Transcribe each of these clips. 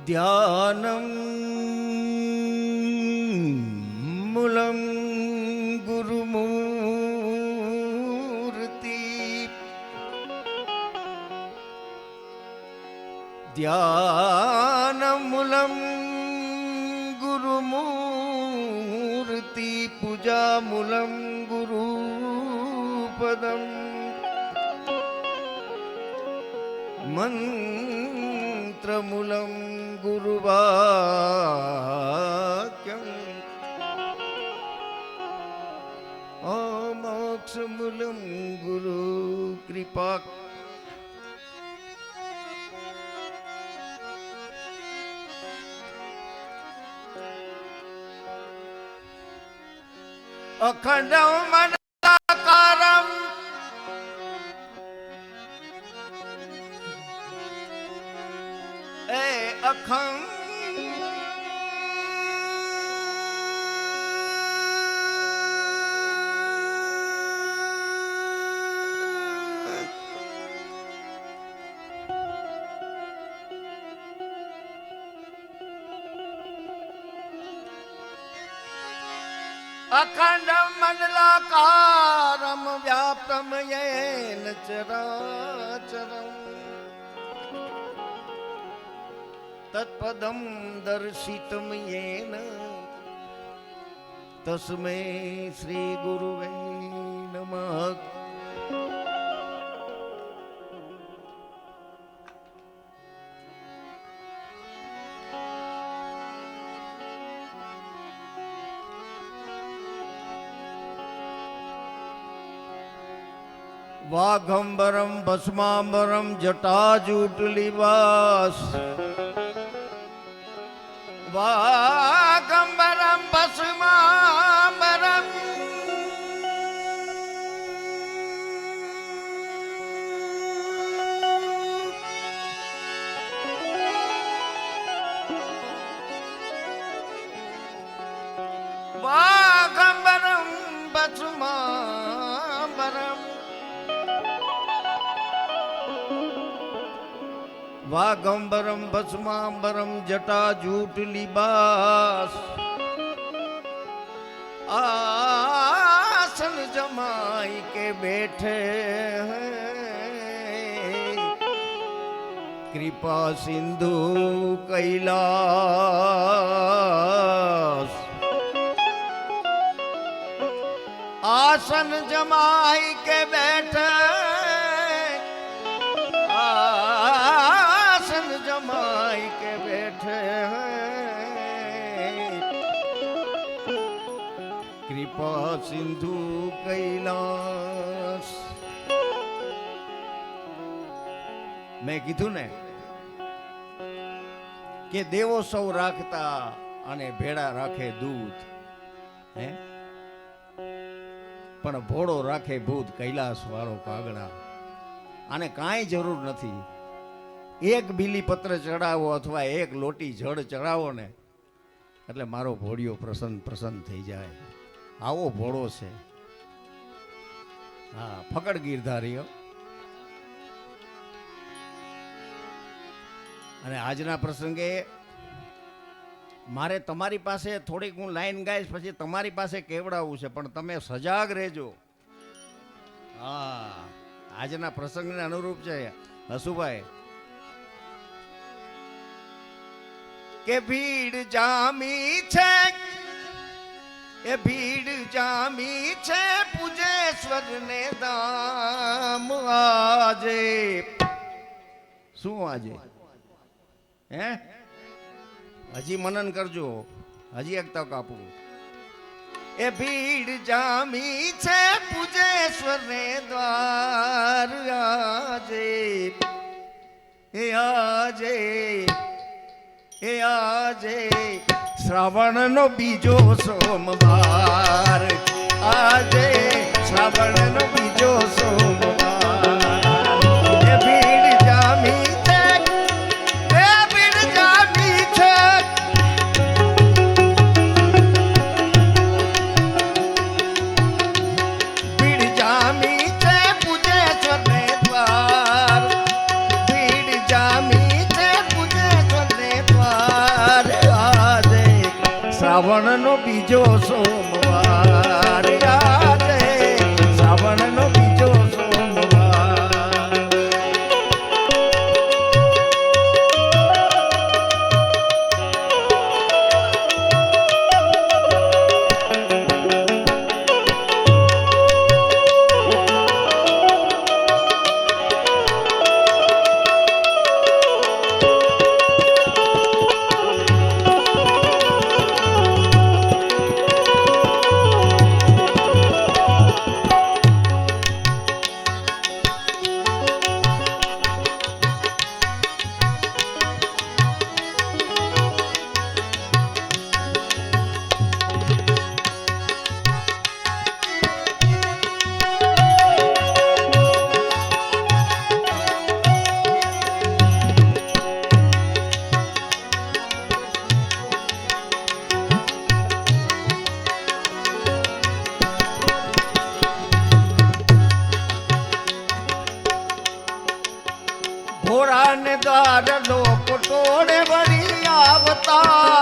ધ્યાનમ મૂલમ ગુરુમૂર્તિ ધ્યાનમૂલમ ગુરુમૂર્તિ પૂજામૂલમ ગુરુપદમ મંત્રમૂલમ ગુરુવાક્યમ મોક્ષમૂલમ ગુરુ કૃપા. અખંડમ મંડલાકારમ અખંડ અખંડમ મંડલાકારમ વ્યાપ્તમ યેન ચરાચરમ તત્પદમ દર્શિતમ યેન તસ્મૈ શ્રી ગુરુવે નમઃ. વાઘંબરમ ભસ્માંબરમ જટાજૂટલિવાસ વાઘંબરમ ભસ્માંબરમ વાઘંબરમ ભસ્માંબરમ વાઘંબરમ ભસ્માંબરમ જટાજૂટલિબાસ આસન જમાઈ કે બેઠે કૃપા સિંધુ કૈલાસ. આસન જમાઈ કે બેઠે जमाई के बैठे हैं कृपा सिंधु कैलाश. મેં કીધું ને કે દેવો સૌ રાખતા અને ભેડા રાખે દૂધ હે પણ ભોળો રાખે ભૂત કૈલાસ વાળો કાગડા. આને કાંઈ જરૂર નથી. એક બીલી પત્ર ચડાવો અથવા એક લોટી જળ ચડાવો ને એટલે મારો ભોળિયો પ્રસન્ન થઈ જાય. આવો ભોળો છે. હા, ફકડ ગીરધારીઓ. અને આજના પ્રસંગે મારે તમારી પાસે થોડીક હું લાઈન ગાઈશ, પછી તમારી પાસે કેવડાવવું છે, પણ તમે સજાગ રહેજો. હા, આજના પ્રસંગને અનુરૂપ છે હસુભાઈ કે ભીડ જામી છે, એ ભીડ જામી છે પૂજેશ્વર ને ધામ. આજે શું આજે હે હજી મનન કરજો, હજી એક તક આપું. એ ભીડ જામી છે પૂજેશ્વર ને દ્વાર આજે. એ આજે એ આજે શ્રાવણનો બીજો સોમવાર આજે શ્રાવણનો બીજો સોમવાર એ ભીડ જામી છે એ ભીડ જામી છે ભીડ જામી છે પૂજેશ્વરને દ્વાર ભીડ જામી છે પૂજેશ્વરને દ્વાર આજે શ્રાવણનો બીજો સોમવાર આજે શ્રાવણનો બીજો સોમવાર ભોળાને દ્વાર લોકો ટોળે વળી આવતા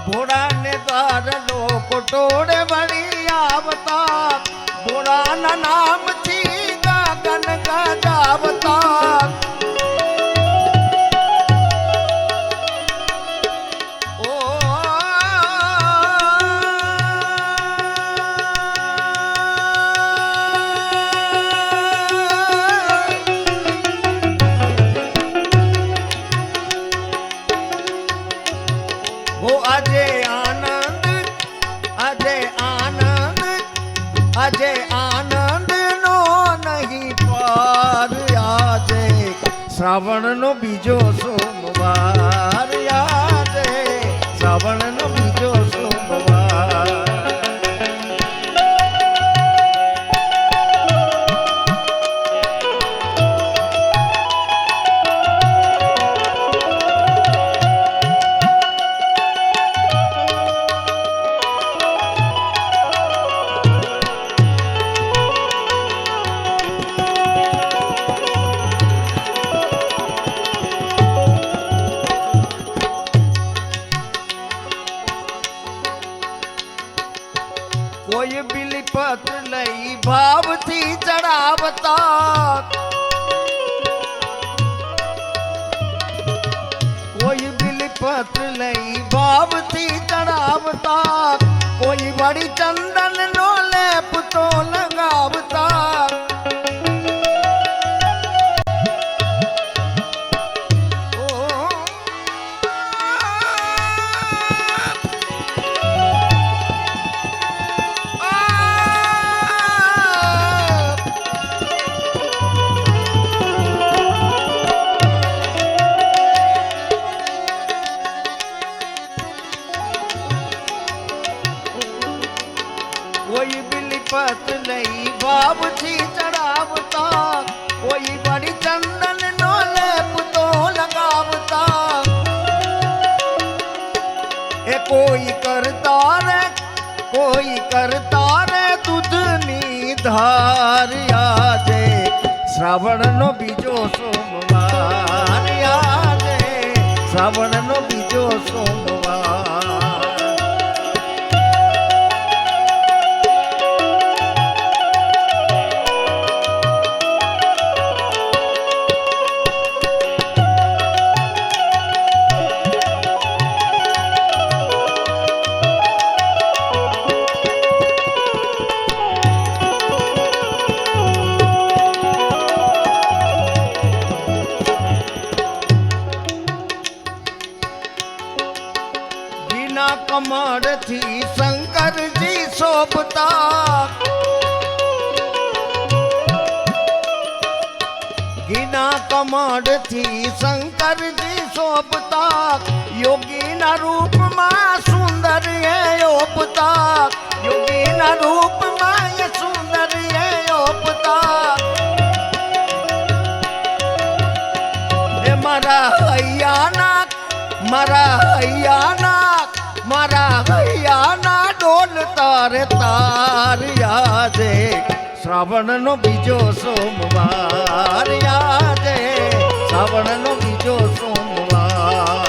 ભોળાને દ્વાર લોકો ટોળે વળી આવતા ભોળાના નામથી ગગન ગજાવતા આજે આનંદ નો નહીં પાર આજે શ્રાવણનો બીજો સોમવાર આજે શ્રાવણનો બીજો સોમવાર કોઈ બિલીપત્ર લઈ ભાવથી ચડાવતા કોઈ બિલીપત્ર લઈ ભાવથી ચડાવતા કોઈ વળી ચંદન નો લેપ તો લગાવતા કોઈ બિલીપત્ર લઈ ભાવથી ચડાવતા કોઈ વળી ચંદન નો લેપ તો લગાવતા એ કોઈ કરતા રે દૂધની ધાર આજે શ્રાવણનો બીજો સોમવાર આજે શ્રાવણનો બીજો સોમવાર કમળથી શંકરજી શોભતા ઘીના કમળથી શંકરજી શોભતા યોગીના રૂપમાં સુંદર એ ઓપતા યોગીના રૂપમાં એ સુંદર એ ઓપતા એ મારા હૈયાના ડોલ તારે તાર યાદે શ્રાવણનો બીજો સોમવાર યાદે શ્રાવણનો બીજો સોમવાર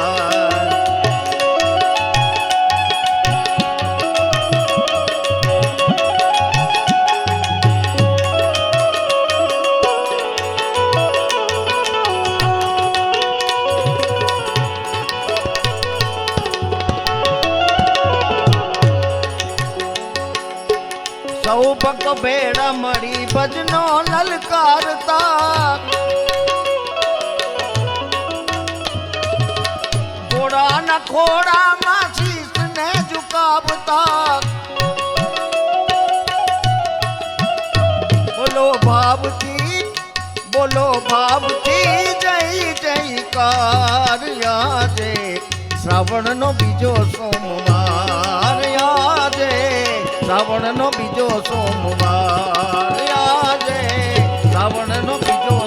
સૌ ભક્ત ભેડા મળી ભજનો લલકારતા ઘોડાના ખોડામાં શીશને ઝુકાવતા બોલો ભાવથી જય જયકાર યાદે શ્રાવણનો બીજો સોમવાર યાદે શ્રાવણનો બીજો સોમવાર યાદે શ્રાવણનો બીજો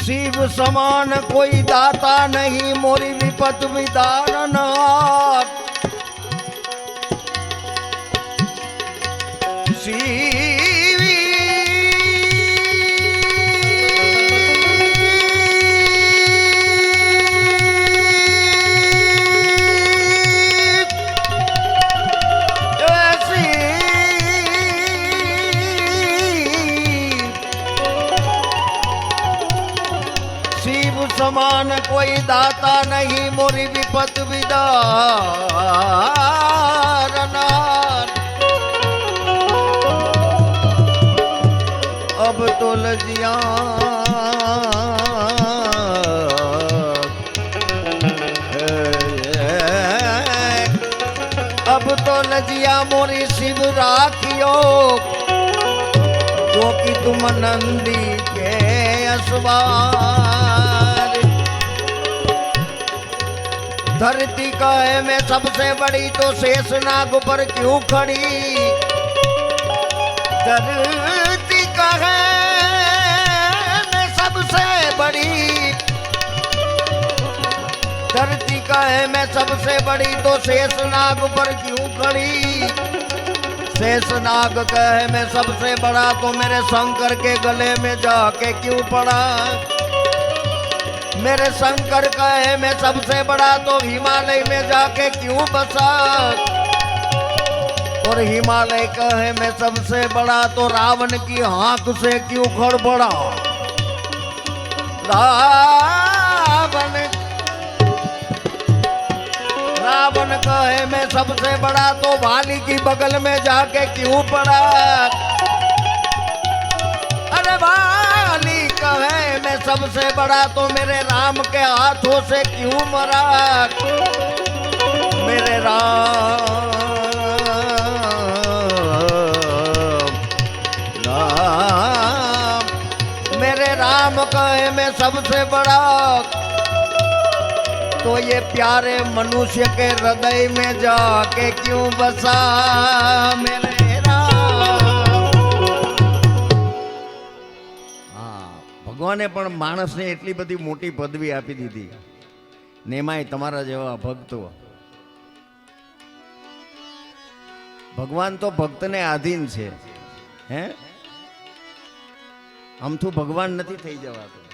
शिव समान कोई दाता नहीं मोरी विपत विदारनाथ समान कोई दाता नहीं मोरी विपत विदारना अब तो लजिया अब तो लजिया मोरी शिव राखियो जो कि तुम नंदी के असवार धरती कहे मैं सबसे बड़ी तो शेषनाग पर क्यों खड़ी धरती कहे मैं सबसे बड़ी धरती कहे मैं सबसे बड़ी तो शेषनाग पर क्यों खड़ी शेषनाग कहे मैं सबसे बड़ा तो मेरे शंकर के गले में जाके क्यों पड़ा मेरे शंकर कहे मैं सबसे बड़ा तो हिमालय में जाके क्यों बसा और हिमालय कहे मैं सबसे बड़ा तो रावण की आंख से क्यों खड़बड़ा रावण कहे मैं सबसे बड़ा तो वाली की बगल में जाके क्यों पड़ा अरे वाली कहे मैं सबसे बड़ा तो मेरे राम के हाथों से क्यों मरा मेरे राम कहे मैं सबसे बड़ा तो ये प्यारे मनुष्य के हृदय में जाके क्यों बसा मेरे ભગવાને પણ માણસને એટલી બધી મોટી પદવી આપી દીધી ને એમાંય તમારા જેવા ભક્તો ભગવાન તો ભક્તને આધીન છે હે આમથું ભગવાન નથી થઈ જવાતું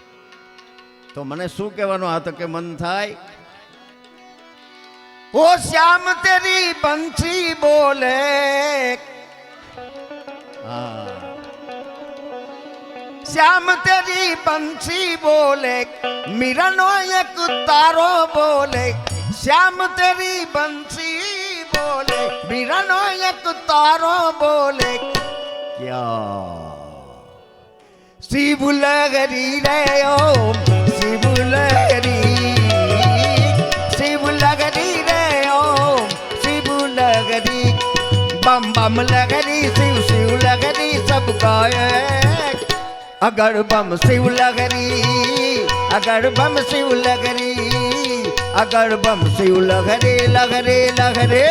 તો મને શું કહેવાનું આ તો કે મન થાય, ઓ શ્યામ તેરી બંસી બોલે, હા શ્યામ તેરી બંસી બોલે, મીરાનો એક તારો બોલે, શ્યામ તેરી બંસી બોલે, મીરાનો એક તારો બોલે, ક્યા શિવ લગરી રે ઓમ શિવ લગરી, શિવ લગરી રે ઓમ શિવ લગરી, बम बम लगरी शिव शिव लगरी सब गाए, अगर बम शिव लगरी, अगर बम शिव लगरी, अगर बम शिव लगरी लगरी लगरी।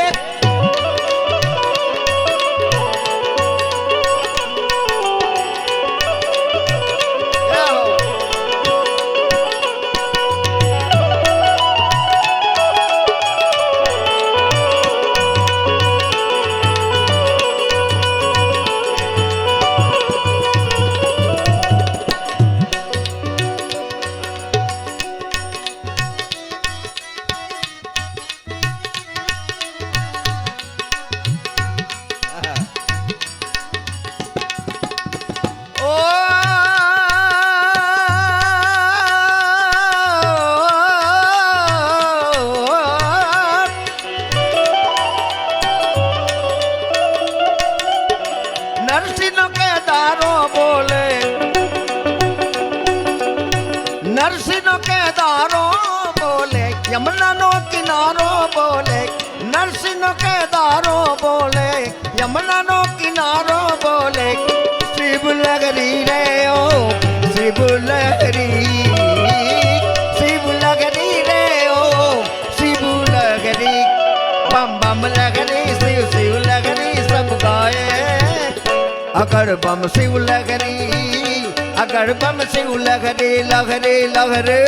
नरसिंह के दारो बोले, यमुना नो किनारो बोले, नरसिंह के दारो बोले, यमुना नो किनारो बोले, शिव लगरी रे ओ शिव लगरी, शिव लगरी रे ओ शिव लगरी, बम बम लगरी शिव शिव लगरी सब गाए, अगर बम शिव लगरी, अगर बम शिव लगरे लगरे लगरे।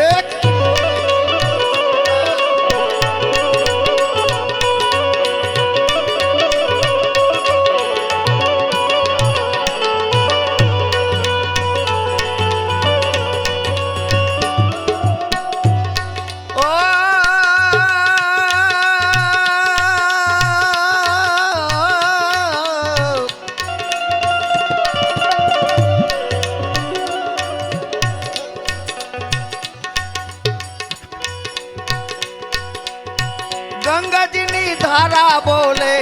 गंगाजी नी धारा बोले,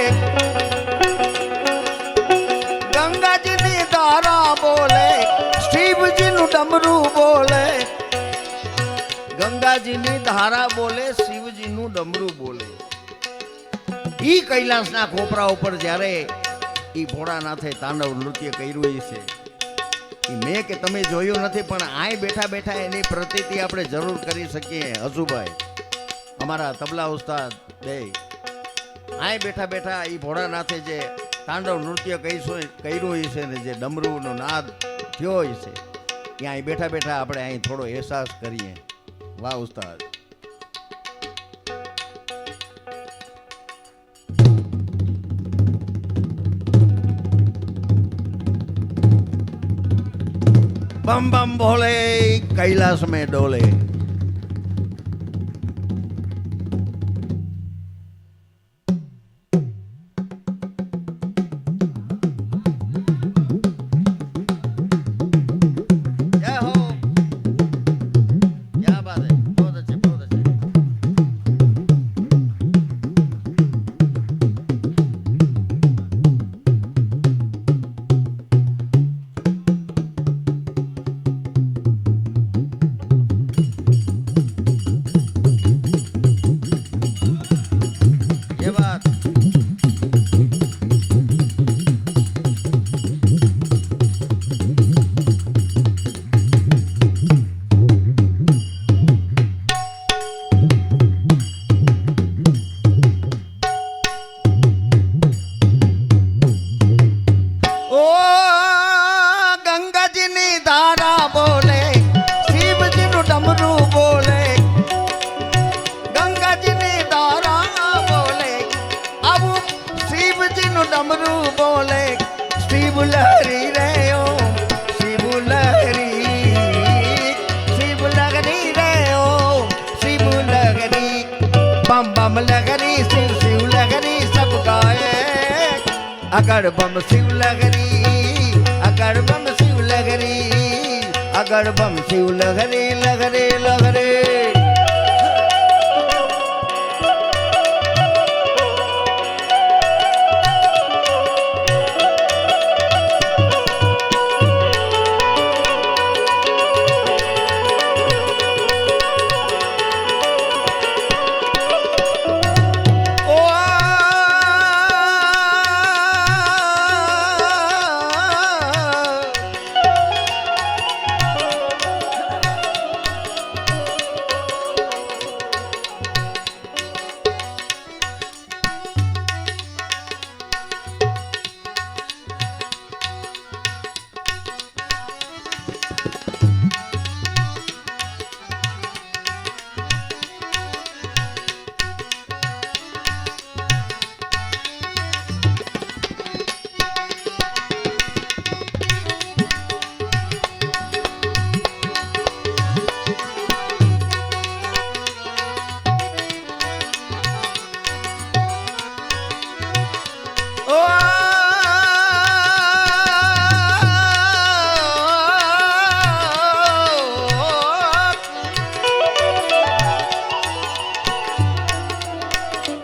गंगाजी नी धारा बोले, शिव जी नु डमरू बोले, गंगाजी नी धारा बोले, शिव जी नु डमरू बोले। ई कैलाश ना खोपरा ऊपर જ્યારે ઈ ભોળાનાથે તાંડવ નૃત્ય કર્યું છે, ઈ મેં કે તમે જોયું નથી, પણ આય બેઠા બેઠા એની પ્રતીતિ આપણે જરૂર કરી શકીએ। હસુભાઈ અમારા તબલા ઉસ્તાદ બે આય બેઠા બેઠા ઈ ભોળાનાથે જે તાંડવ નૃત્ય કર્યું છે ને જે ડમરૂનો નાદ થયો છે, ત્યાં બેઠા બેઠા આપણે અહીં થોડો અહેસાસ કરીએ। વાહ ઉસ્તાદ। बम बम भोले कैलाश में डोले। अगड़ बम शिव लहरी, अगड़ बम शिव लहरी, अगड़ बम शिव लहरी लहरे लहरे।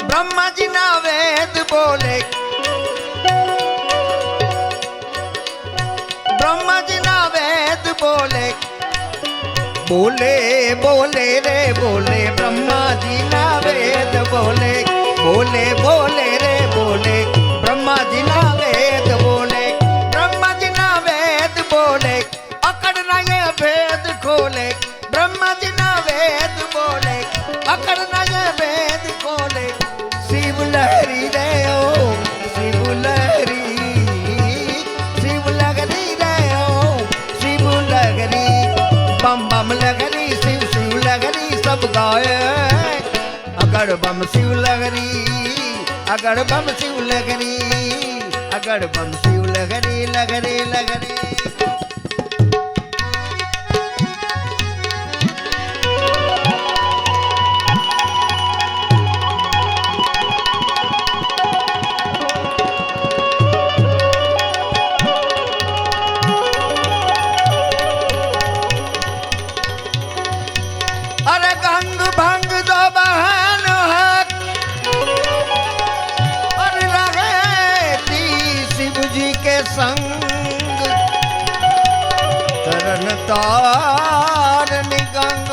ब्रह्मा जी ना वेद बोले, ब्रह्मा जी ना वेद बोले, बोले बोले रे बोले। ब्रह्मा जी ना वेद बोले, बोले बोले रे बोले। ब्रह्मा जी ना वेद बोले, ब्रह्मा जी ना वेद बोले। अकड़ना ये भेद खोले, ब्रह्मा जी ना वेद बोले, अकड़ना ये भेद खोले। शिव लहरी रे ओ शिव लहरी, शिव लहरी रे ओ शिव लहरी। बम बम लहरी शिव शिव लहरी सब गाए। अगड़ बम शिव लहरी, अगड़ बम शिव लहरी, अगड़ बम शिव लहरी लहरी लहरी। अरे गंग भंग दो बहन हक, और रहेती शिव जी के संग। तरन तारनी गंग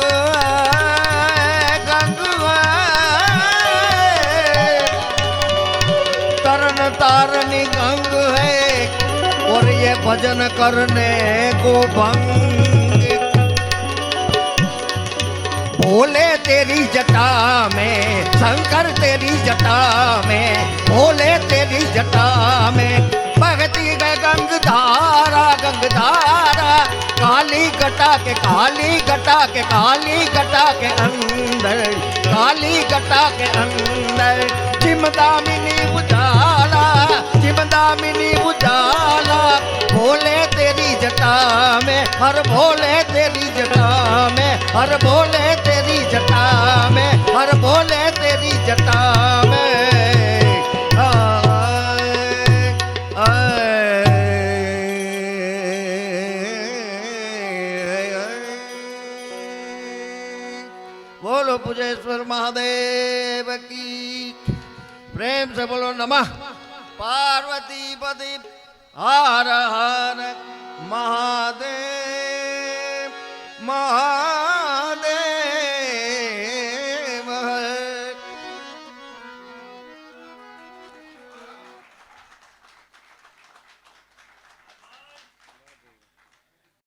गंग तरन तारनी गंग है, और ये भजन करने को भंग। भोले तेरी जटा में, शंकर तेरी जटा में, भोले तेरी जटा में। बहती गंगधारा गंगधारा, काली घटा के काली घटा के काली घटा के अंदर, काली घटा के अंदर। चिमदामिनी उजाला, चिमदामिनी उजाला। भोले तेरी जटा में, हर भोले तेरी जटा में, हर भोले तेरी जटा में, हर भोले तेरी जटा में। बोलो पुजेश्वर महादेव की। प्रेम से बोलो नमः पार्वती पति हर हर महादेव महा।